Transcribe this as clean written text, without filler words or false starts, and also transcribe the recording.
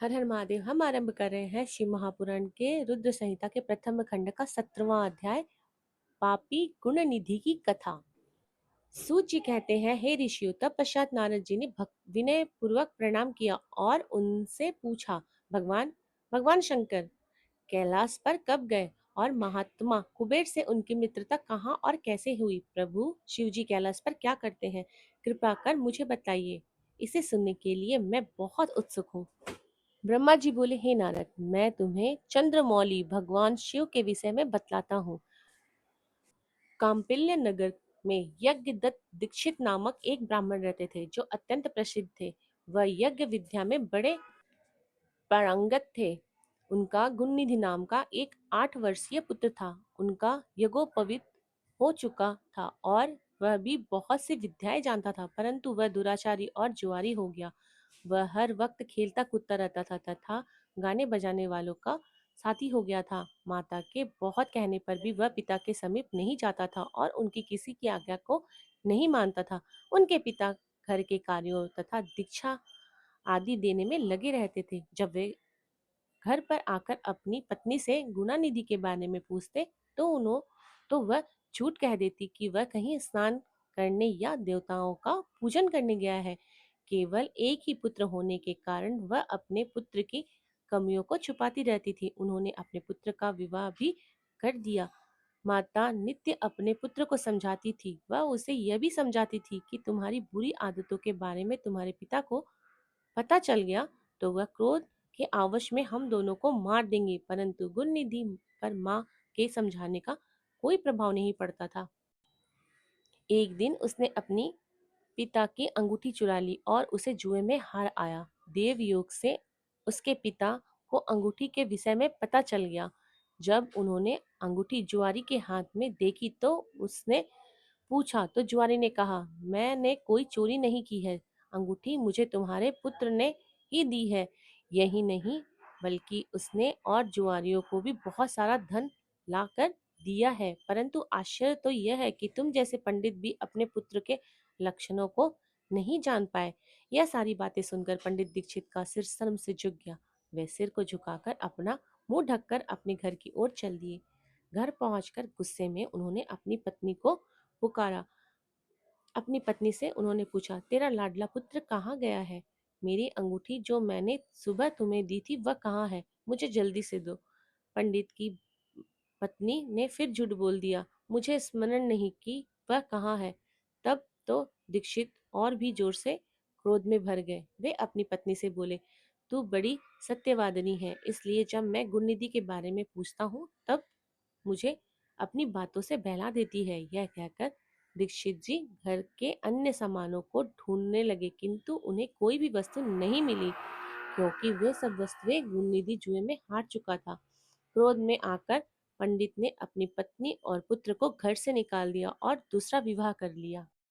हर हर महादेव। हम आरंभ कर रहे हैं शिव महापुराण के रुद्र संहिता के प्रथम खंड का 17वां अध्याय, पापी गुण निधि की कथा। सूत जी कहते हैं, हे ऋषियों, तत्पश्चात नारद जी ने विनय पूर्वक प्रणाम किया और उनसे पूछा, भगवान भगवान शंकर कैलाश पर कब गए और महात्मा कुबेर से उनकी मित्रता कहाँ और कैसे हुई? प्रभु शिव जी कैलाश पर क्या करते हैं? कृपा कर मुझे बताइए। इसे सुनने के लिए मैं बहुत उत्सुक हूँ। ब्रह्मा जी बोले, हे नारद, मैं तुम्हें चंद्रमौली भगवान शिव के विषय में बतलाता हूँ। काम्पिल्य नगर में यज्ञ दत्त दीक्षित नामक एक ब्राह्मण रहते थे जो अत्यंत प्रसिद्ध थे। वह यज्ञ विद्या में बड़े पारंगत थे। उनका गुणनिधि नाम का एक 8 वर्षीय पुत्र था। उनका यज्ञोपवीत हो चुका था और वह भी बहुत सी विद्याएं जानता था, परंतु वह दुराचारी और जुआरी हो गया। वह हर वक्त खेलता कूदता रहता था तथा गाने बजाने वालों का साथी हो गया था। माता के बहुत कहने पर भी वह पिता के समीप नहीं जाता था और उनकी किसी की आज्ञा को नहीं मानता था। उनके पिता घर के कार्यों तथा दीक्षा आदि देने में लगे रहते थे। जब वे घर पर आकर अपनी पत्नी से गुणानिधि के बारे में पूछते तो वह झूठ कह देती कि वह कहीं स्नान करने या देवताओं का पूजन करने गया है। केवल एक ही पुत्र होने के कारण वह अपने पुत्र की कमियों को छुपाती रहती थी। उन्होंने अपने पुत्र का विवाह भी कर दिया। माता नित्य अपने पुत्र को समझाती थी। वह उसे यह भी समझाती थी कि तुम्हारी बुरी आदतों के बारे में तुम्हारे पिता को पता चल गया तो वह क्रोध के आवेश में हम दोनों को मार देंगे। परंतु गुणनिधि पर माँ के समझाने का कोई प्रभाव नहीं पड़ता था। एक दिन उसने अपनी पिता की अंगूठी चुरा ली और उसे जुए में हार आया। देव योग से उसके पिता को अंगूठी के विषय में पता चल गया। जब उन्होंने अंगूठी जुआरी के हाथ में देखी तो उसने पूछा तो जुआरी ने कहा, मैंने कोई चोरी नहीं की है। अंगूठी मुझे तुम्हारे पुत्र ने ही दी है। यही नहीं बल्कि उसने और जुआरियों को भी बहुत सारा धन लाकर दिया है। परंतु आश्चर्य तो यह है कि तुम जैसे पंडित भी अपने पुत्र के लक्षणों को नहीं जान पाए। यह सारी बातें सुनकर पंडित दीक्षित का सिर शर्म से झुक गया। वे सिर को झुकाकर अपना मुंह ढककर अपने घर की ओर चल दिए। घर पहुंचकर गुस्से में उन्होंने अपनी पत्नी को पुकारा। अपनी पत्नी से उन्होंने पूछा, तेरा लाडला पुत्र कहाँ गया है? मेरी अंगूठी जो मैंने सुबह तुम्हें दी थी वह कहाँ है? मुझे जल्दी से दो। पंडित की पत्नी ने फिर झूठ बोल दिया, मुझे स्मरण नहीं कि वह कहाँ है। तब तो दीक्षित और भी जोर से क्रोध में भर गए। वे अपनी पत्नी से बोले, तू बड़ी सत्यवादिनी है, इसलिए जब मैं गुणनिधि के बारे में पूछता हूँ तब मुझे अपनी बातों से बहला देती है। यह कहकर दीक्षित जी घर के अन्य सामानों को ढूंढने लगे, किंतु उन्हें कोई भी वस्तु नहीं मिली क्योंकि वे सब वस्तुएं गुणनिधि जुए में हार चुका था। क्रोध में आकर पंडित ने अपनी पत्नी और पुत्र को घर से निकाल दिया और दूसरा विवाह कर लिया।